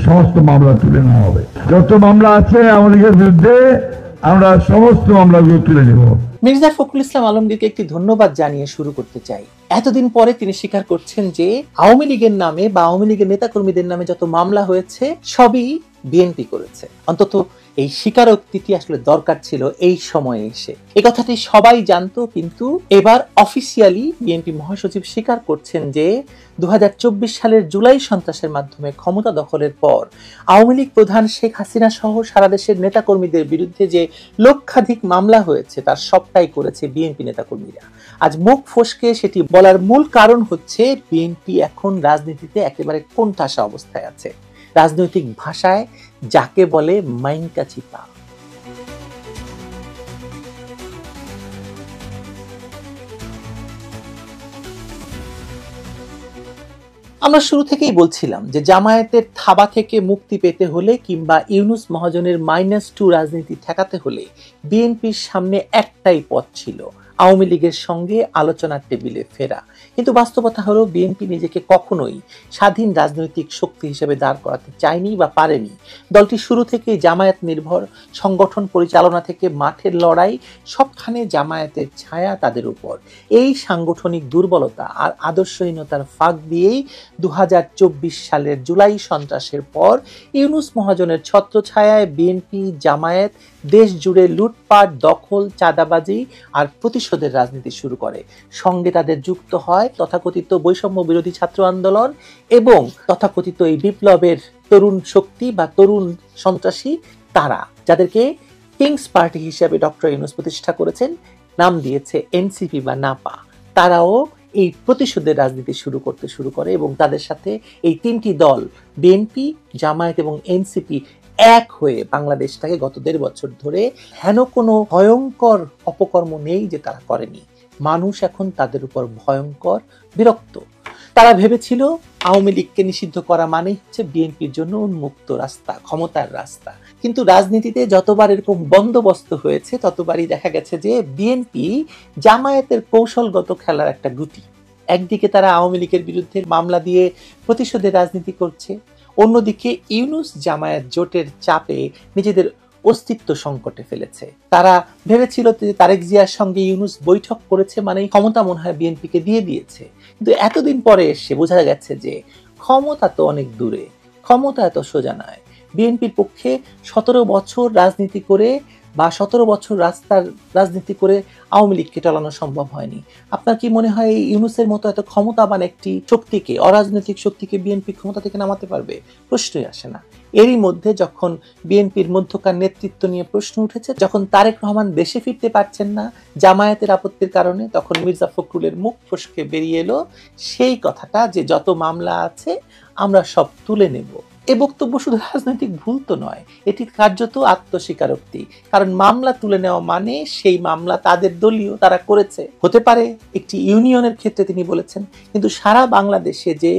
সমস্ত মামলা তুলে নেওয়া হবে। যত মামলা আছে আমাদের বিরুদ্ধে আমরা সমস্ত মামলাগুলো তুলে নেব। মির্জা ফখরুল ইসলাম আলমগীরকে একটি ধন্যবাদ জানিয়ে শুরু করতে চাই। এতদিন পরে তিনি স্বীকার করছেন যে আওয়ামী লীগের নামে বা আওয়ামী লীগের নেতাকর্মীদের নামে যত মামলা হয়েছে সবই বিএনপি করেছে। অন্তত এই স্বীকারোক্তিটি আসলে দরকার ছিল এই সময়ে এসে। এই কথাটি সবাই জানতো, কিন্তু এবার অফিসিয়ালি বিএনপি মহাসচিব স্বীকার করছেন যে 2024 সালের জুলাই সন্ত্রাসের মাধ্যমে ক্ষমতা দখলের পর আওয়ামী লীগ প্রধান শেখ হাসিনা সহ সারা দেশের নেতাকর্মীদের বিরুদ্ধে যে লক্ষাধিক মামলা হয়েছে তার সবটাই করেছে বিএনপি নেতাকর্মীরা। আজ মুখ ফসকে সেটি বলার মূল কারণ হচ্ছে বিএনপি এখন রাজনীতিতে একেবারে কোণঠাসা অবস্থায় আছে। রাজনৈতিক ভাষায় যাকে বলে মাইনকা চিপা। আমরা শুরু থেকেই বলছিলাম যে জামায়াতের থাবা থেকে মুক্তি পেতে হলে কিংবা ইউনূস মহাজনের -2 রাজনীতি ঠেকাতে হলে বিএনপির সামনে একটাই পথ ছিল, আওয়ামী লীগের সঙ্গে আলোচনার টেবিলে ফেরা। কিন্তু বাস্তবতা হলো বিএনপি নিজেকে কখনোই স্বাধীন রাজনৈতিক শক্তি হিসেবে দাঁড় করাতে চায়নি বা পারেনি। দলটি শুরু থেকে জামায়াত নির্ভর, সংগঠন পরিচালনা থেকে মাঠের লড়াই সবখানে জামায়াতের ছায়া তাদের উপর। এই সাংগঠনিক দুর্বলতা আর আদর্শহীনতার ফাঁক দিয়েই 2024 সালের জুলাই সন্ত্রাসের পর ইউনূস মহাজনের ছত্রছায়ায় বিএনপি জামায়াত দেশ জুড়ে লুটপাট, দখল, চাঁদাবাজি আর প্রতিশোধের রাজনীতি শুরু করে। সঙ্গে তাদের যুক্ত হয় তথাকথিত বৈষম্য বিরোধী ছাত্র আন্দোলন এবং তথাকথিত এই বিপ্লবের তরুণ শক্তি বা তরুণ সন্ত্রাসী, তারা যাদেরকে কিংস পার্টি হিসেবে ডক্টর ইউনূস প্রতিষ্ঠা করেছেন, নাম দিয়েছে এনসিপি বা নাপা। তারাও এই প্রতিশোধের রাজনীতি শুরু করে এবং তাদের সাথে এই তিনটি দল বিএনপি, জামায়াত এবং এনসিপি এক হয়ে বাংলাদেশটাকে গত 1.5 বছর ধরে হেন কোনো ভয়ঙ্কর অপকর্ম নেই যে তারা করেনি। মানুষ এখন তাদের উপর ভয়ঙ্কর বিরক্ত। তারা ভেবেছিল আওয়ামী লীগকে নিষিদ্ধ করা মানেই হচ্ছে বিএনপির জন্য উন্মুক্ত রাস্তা, ক্ষমতার রাস্তা। কিন্তু রাজনীতিতে যতবার এরকম বন্দোবস্ত হয়েছে ততবারই দেখা গেছে যে বিএনপি জামায়াতের কৌশলগত খেলার একটা গুটি। একদিকে তারা আওয়ামী লীগের বিরুদ্ধে মামলা দিয়ে প্রতিশোধের রাজনীতি করছে, অন্যদিকে ইউনূস জামায়াত জোটের চাপে নিজেদের অস্তিত্ব সংকটে ফেলেছে। তারা ভেবেছিল যে তারেক জিয়ার সঙ্গে ইউনূস বৈঠক করেছে মানে ক্ষমতা মনে হয় বিএনপিকে দিয়ে দিয়েছে। কিন্তু এতদিন পরে এসে বোঝা গেছে যে ক্ষমতা তো অনেক দূরে, ক্ষমতা এত সোজা নয়। বিএনপির পক্ষে 17 বছর রাজনীতি করে বা 17 বছর রাজনীতি করে আওয়ামী লীগকে টলানো সম্ভব হয়নি। আপনার কি মনে হয় ইউনূসের মতো এত ক্ষমতাবান একটি শক্তিকে, অরাজনৈতিক শক্তিকে বিএনপি ক্ষমতা থেকে নামাতে পারবে? প্রশ্নই আসে না। এরই মধ্যে যখন বিএনপির মধ্যকার নেতৃত্ব নিয়ে প্রশ্ন উঠেছে, যখন তারেক রহমান দেশে ফিরতে পারছেন না জামায়াতের আপত্তির কারণে, তখন মির্জা ফখরুলের মুখ ফসকে বেরিয়ে এলো সেই কথাটা যে যত মামলা আছে আমরা সব তুলে নেব। এ বক্তব্য শুধু রাজনৈতিক ভুল তো নয়, এটি কার্যত আত্মস্বীকারোক্তি। কারণ মামলা তুলে নেওয়া মানে সেই মামলা তাদের দলীয়, তারা করেছে। হতে পারে একটি ইউনিয়নের ক্ষেত্রে তিনি বলেছেন, কিন্তু সারা বাংলাদেশে যে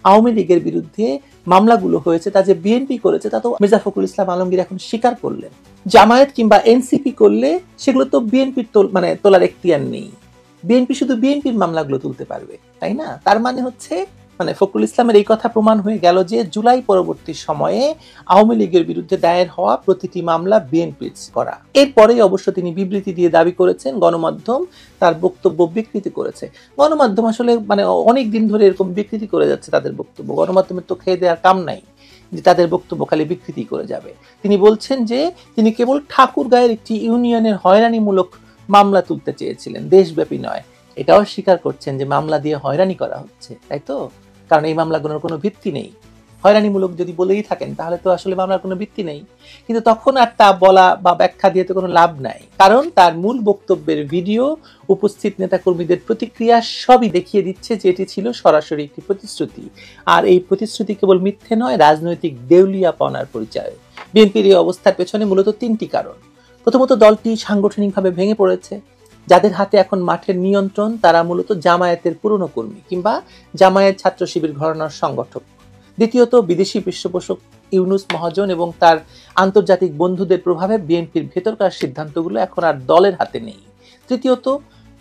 আওয়ামী লীগের বিরুদ্ধে মামলাগুলো হয়েছে তা যে বিএনপি করেছে তা তো মির্জা ফখরুল ইসলাম আলমগীর এখন স্বীকার করলেন। জামায়াত কিংবা এনসিপি করলে সেগুলো তো বিএনপির তোলার এখতিয়ার নেই। বিএনপি শুধু বিএনপির মামলাগুলো তুলতে পারবে, তাই না? তার মানে হচ্ছে ফখরুল ইসলামের এই কথা প্রমাণ হয়ে গেল যে জুলাই পরবর্তী সময়ে আওয়ামী লীগের বিরুদ্ধে দায়ের হওয়া প্রতিটি মামলা বিএনপির করা। এরপরেই অবশ্য তিনি বিবৃতি দিয়ে দাবি করেছেন গণমাধ্যম তার বক্তব্য বিকৃতি করেছে। গণমাধ্যম আসলে অনেক দিন ধরে এরকম বিকৃতি করে যাচ্ছে তাদের বক্তব্য। গণমাধ্যমের তো খেয়ে দেওয়ার কাম নাই যে তাদের বক্তব্য খালি বিকৃতি করে যাবে। তিনি বলছেন যে তিনি কেবল ঠাকুরগাঁয়ের একটি ইউনিয়নের হয়রানিমূলক মামলা তুলতে চেয়েছিলেন, দেশব্যাপী নয়। এটাও স্বীকার করছেন যে মামলা দিয়ে হয়রানি করা হচ্ছে, তাই তো? কারণ এই মামলাগুলোর কোনো ভিত্তি নেই। হয়রানিমূলক যদি বলেই থাকেন তাহলে তো আসলে মামলার কোনো ভিত্তি নেই। কিন্তু তখন আর তা বলা বা ব্যাখ্যা দিয়ে তো কোনো লাভ নাই, কারণ তার মূল বক্তব্যের ভিডিও, উপস্থিত নেতাকর্মীদের প্রতিক্রিয়া সবই দেখিয়ে দিচ্ছে যে এটি ছিল সরাসরি একটি প্রতিশ্রুতি। আর এই প্রতিশ্রুতি কেবল মিথ্যে নয়, রাজনৈতিক দেউলিয়াপনার পরিচয়। বিএনপির এই অবস্থার পেছনে মূলত 3টি কারণ। প্রথমত, দলটি সাংগঠনিকভাবে ভেঙে পড়েছে। যাদের হাতে এখন মাঠের নিয়ন্ত্রণ তারা মূলত জামায়াতের পুরনো কর্মী কিংবা জামায়াত ছাত্র শিবির ঘরানার সংগঠক। দ্বিতীয়ত, বিদেশি পৃষ্ঠপোষক ইউনূস মহাজন এবং তার আন্তর্জাতিক বন্ধুদের প্রভাবে বিএনপির ভেতরকার সিদ্ধান্তগুলো এখন আর দলের হাতে নেই। তৃতীয়ত,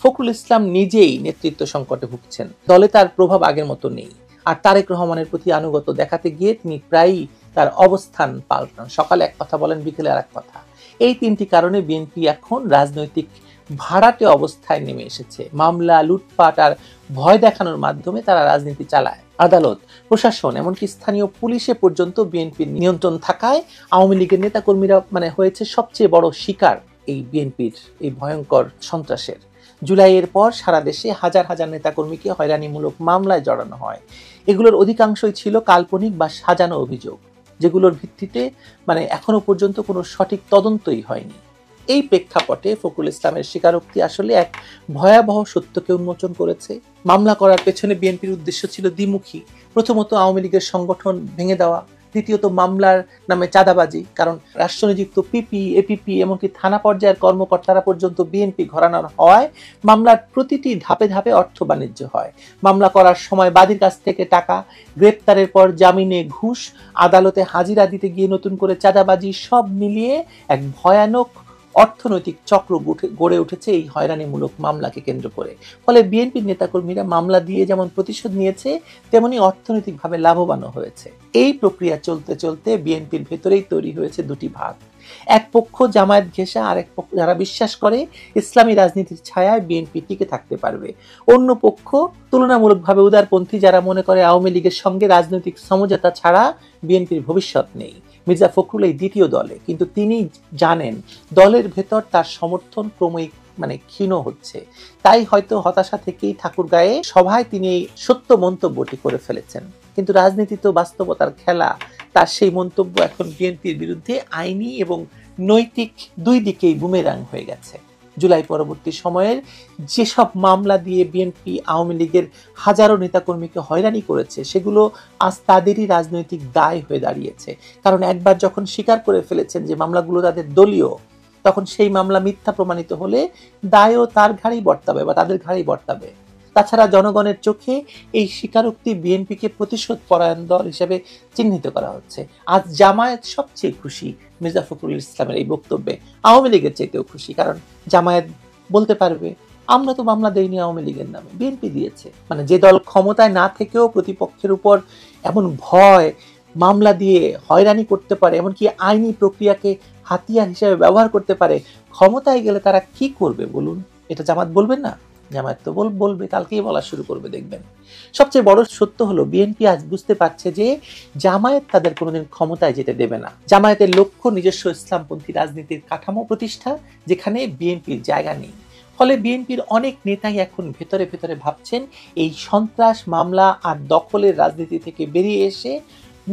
ফখরুল ইসলাম নিজেই নেতৃত্ব সংকটে ভুগছেন, দলে তার প্রভাব আগের মতো নেই। আর তারেক রহমানের প্রতি আনুগত্য দেখাতে গিয়ে তিনি প্রায়ই তার অবস্থান পাল্টান, সকালে এক কথা বলেন, বিকেলে আর এক কথা। এই তিনটি কারণে বিএনপি এখন রাজনৈতিক ভাড়াটে অবস্থায় নেমে এসেছে। মামলা, লুটপাট আর ভয় দেখানোর মাধ্যমে তারা রাজনীতি চালায়। আদালত, প্রশাসন, এমনকি স্থানীয় পুলিশে পর্যন্ত বিএনপির নিয়ন্ত্রণ থাকায় আওয়ামী লীগের নেতাকর্মীরা হয়েছে সবচেয়ে বড় শিকার এই বিএনপির এই ভয়ঙ্কর সন্ত্রাসের। জুলাইয়ের পর সারা দেশে হাজার হাজার নেতাকর্মীকে হয়রানিমূলক মামলায় জড়ানো হয়। এগুলোর অধিকাংশই ছিল কাল্পনিক বা সাজানো অভিযোগ, যেগুলোর ভিত্তিতে এখনো পর্যন্ত কোনো সঠিক তদন্তই হয়নি। এই প্রেক্ষাপটে ফখরুল ইসলামের স্বীকারোক্তি আসলে এক ভয়াবহ সত্যকে উন্মোচন করেছে। মামলা করার পেছনে বিএনপির উদ্দেশ্য ছিল দ্বিমুখী। প্রথমত আওয়ামী লীগের সংগঠন ভেঙে দেওয়া, দ্বিতীয়ত মামলার নামে চাঁদাবাজি, কারণ রাষ্ট্রনিযুক্ত পিপি, এপিপি, এমনকি থানা পর্যায়ের কর্মকর্তারা পর্যন্ত বিএনপি ঘরানার হওয়ায় মামলার প্রতিটি ধাপে ধাপে অর্থ বাণিজ্য হয়। মামলা করার সময় বাদীর কাছ থেকে টাকা, গ্রেপ্তারের পর জামিনে ঘুষ, আদালতে হাজিরা দিতে গিয়ে নতুন করে চাঁদাবাজি, সব মিলিয়ে এক ভয়ানক অর্থনৈতিক চক্র গড়ে উঠেছে এই হয়রানিমূলক মামলাকে কেন্দ্র করে। ফলে বিএনপির নেতাকর্মীরা মামলা দিয়ে যেমন প্রতিশোধ নিয়েছে, তেমনি অর্থনৈতিকভাবে লাভবানও হয়েছে। এই প্রক্রিয়া চলতে চলতে বিএনপির ভেতরেই তৈরি হয়েছে দুটি ভাগ। এক পক্ষ জামায়াত ঘেঁষা, আরেক পক্ষ যারা বিশ্বাস করে ইসলামী রাজনীতির ছায়ায় বিএনপি টিকে থাকতে পারবে। অন্য পক্ষ তুলনামূলকভাবে উদারপন্থী, যারা মনে করে আওয়ামী লীগের সঙ্গে রাজনৈতিক সমঝোতা ছাড়া বিএনপির ভবিষ্যৎ নেই। মির্জা ফখরুল এই দ্বিতীয় দলে, কিন্তু তিনি জানেন দলের ভেতর তার সমর্থন ক্রমেই ক্ষীণ হচ্ছে। তাই হয়তো হতাশা থেকেই ঠাকুরগাঁয়ে সভায় তিনি এই সত্য মন্তব্যটি করে ফেলেছেন। কিন্তু রাজনীতি তো বাস্তবতার খেলা। তার সেই মন্তব্য এখন বিএনপির বিরুদ্ধে আইনি এবং নৈতিক দুই দিকেই বুমেরাং হয়ে গেছে। জুলাই পরবর্তী সময়ের যেসব মামলা দিয়ে বিএনপি আওয়ামী লীগের হাজারো নেতাকর্মীকে হয়রানি করেছে, সেগুলো আজ তাদেরই রাজনৈতিক দায় হয়ে দাঁড়িয়েছে। কারণ একবার যখন স্বীকার করে ফেলেছেন যে মামলাগুলো তাদের দলীয়, তখন সেই মামলা মিথ্যা প্রমাণিত হলে দায়ও তার ঘাড়েই বর্তাবে বা তাদের ঘাড়েই বর্তাবে। তাছাড়া জনগণের চোখে এই স্বীকারোক্তি বিএনপিকে প্রতিশোধ পরায়ণ দল হিসেবে চিহ্নিত করা হচ্ছে। আজ জামায়াত সবচেয়ে খুশি মির্জা ফখরুল ইসলামের এই বক্তব্যে, আওয়ামী লীগের চাইতেও খুশি। কারণ জামায়াত বলতে পারবে, আমরা তো মামলা দেইনি আওয়ামী লীগের নামে, বিএনপি দিয়েছে। যে দল ক্ষমতায় না থেকেও প্রতিপক্ষের উপর এমন ভয়, মামলা দিয়ে হয়রানি করতে পারে, এমনকি আইনি প্রক্রিয়াকে হাতিয়ার হিসেবে ব্যবহার করতে পারে, ক্ষমতায় গেলে তারা কি করবে বলুন? এটা জামাত বলবেন না? জামায়াত তো বলবে, কালকেই বলা শুরু করবে দেখবেন। সবচেয়ে বড় সত্য হলো বিএনপি আজ বুঝতে পারছে যে জামায়াত তাদের কোনোদিন ক্ষমতায় যেতে দেবে না। জামায়াতের লক্ষ্য নিজস্ব ইসলামপন্থী রাজনীতির কাঠামো প্রতিষ্ঠা, যেখানে বিএনপির জায়গা নেই। ফলে বিএনপির অনেক নেতাই এখন ভেতরে ভেতরে ভাবছেন এই সন্ত্রাস, মামলা আর দখলের রাজনীতি থেকে বেরিয়ে এসে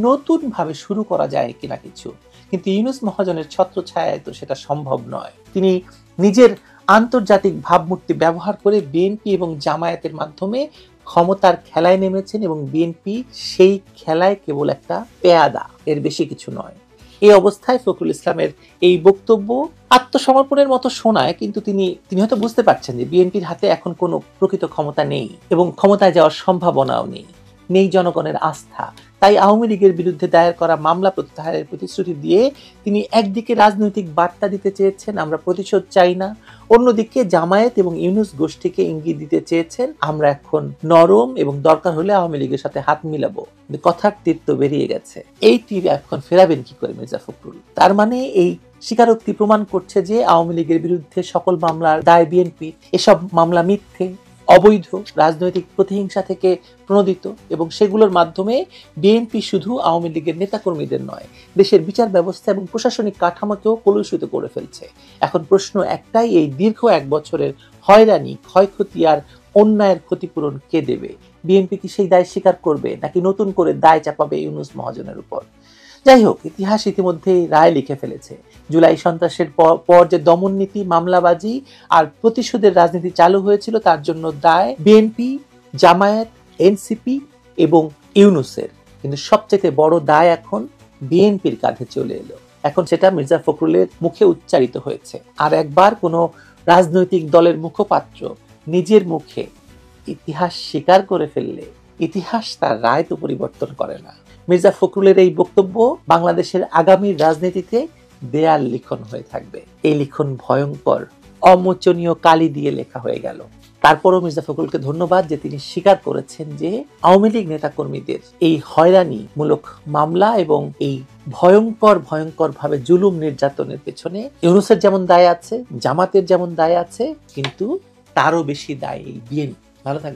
নতুন ভাবে শুরু করা যায় কিনা কিছু। কিন্তু ইউনূস মহাজনের ছত্রছায়ায় তো সেটা সম্ভব নয়। তিনি নিজের আন্তর্জাতিক ভাবমূর্তি ব্যবহার করে বিএনপি এবং জামায়াতের মাধ্যমে ক্ষমতার খেলায় নেমেছেন, এবং বিএনপি সেই খেলায় কেবল একটা পেয়াদা, এর বেশি কিছু নয়। এই অবস্থায় ফখরুল ইসলামের এই বক্তব্য আত্মসমর্পণের মতো শোনায়, কিন্তু তিনি হয়তো বুঝতে পারছেন যে বিএনপির হাতে এখন কোনো প্রকৃত ক্ষমতা নেই এবং ক্ষমতায় যাওয়ার সম্ভাবনাও নেই জনগণের আস্থা। তাই আওয়ামী লীগের বিরুদ্ধে দায়ের করা মামলা প্রত্যাহারের প্রতিশ্রুতি দিয়ে তিনি একদিকে রাজনৈতিক বার্তা দিতে চেয়েছেন, আমরা প্রতিশোধ চাই না, অন্যদিকে জামায়াত এবং ইউনূস গোষ্ঠীকে ইঙ্গিত দিতে চেয়েছেন, আমরা এখন নরম এবং দরকার হলে আওয়ামী লীগের সাথে হাত মিলাবো। কথার তীর তো বেরিয়ে গেছে, এই তীর এখন ফেরাবেন কি করে মির্জা ফখরুল? তার এই স্বীকারোক্তি প্রমাণ করছে যে আওয়ামী লীগের বিরুদ্ধে সকল মামলার দায় বিএনপি, এসব মামলা মিথ্যে, অবৈধ, রাজনৈতিক প্রতিহিংসা থেকে প্রণোদিত, এবং সেগুলোর মাধ্যমে বিএনপি শুধু আওয়ামী লীগের নেতাকর্মীদের নয়, দেশের বিচার ব্যবস্থা এবং প্রশাসনিক কাঠামোকেও কলুষিত করে ফেলছে। এখন প্রশ্ন একটাই, এই দীর্ঘ 1 বছরের হয়রানি, ক্ষয়ক্ষতি আর অন্যায়ের ক্ষতিপূরণ কে দেবে? বিএনপি কি সেই দায় স্বীকার করবে, নাকি নতুন করে দায় চাপাবে ইউনূস মহাজনের উপর? যাই হোক, ইতিহাস ইতিমধ্যেই রায় লিখে ফেলেছে। জুলাই সন্ত্রাসের পর যে দমন নীতি, মামলাবাজি আর প্রতিশোধের রাজনীতি চালু হয়েছিল, তার জন্য দায় বিএনপি, জামায়াত, এনসিপি এবং ইউনূসের। কিন্তু সবচেয়ে বড় দায় এখন বিএনপির কাঁধে চলে এলো। এখন সেটা মির্জা ফখরুলের মুখে উচ্চারিত হয়েছে। আর একবার কোনো রাজনৈতিক দলের মুখপাত্র নিজের মুখে ইতিহাস স্বীকার করে ফেললে ইতিহাস তার রায় তো পরিবর্তন করে না। মির্জা ফখরুলের এই বক্তব্য বাংলাদেশের আগামী রাজনীতিতে দেয়াল লিখন হয়ে থাকবে। এই লিখন ভয়ঙ্কর, অমোচনীয় কালি দিয়ে লেখা হয়ে গেল। তারপরও মির্জা ফখরুলকে ধন্যবাদ যে তিনি স্বীকার করেছেন যে আওয়ামী লীগ নেতাকর্মীদের এই হয়রানিমূলক মামলা এবং এই ভয়ঙ্কর ভাবে জুলুম নির্যাতনের পেছনে ইউনূসের যেমন দায় আছে, জামাতের যেমন দায় আছে, কিন্তু তারও বেশি দায় এই বিএনপি। ভালো থাকবেন।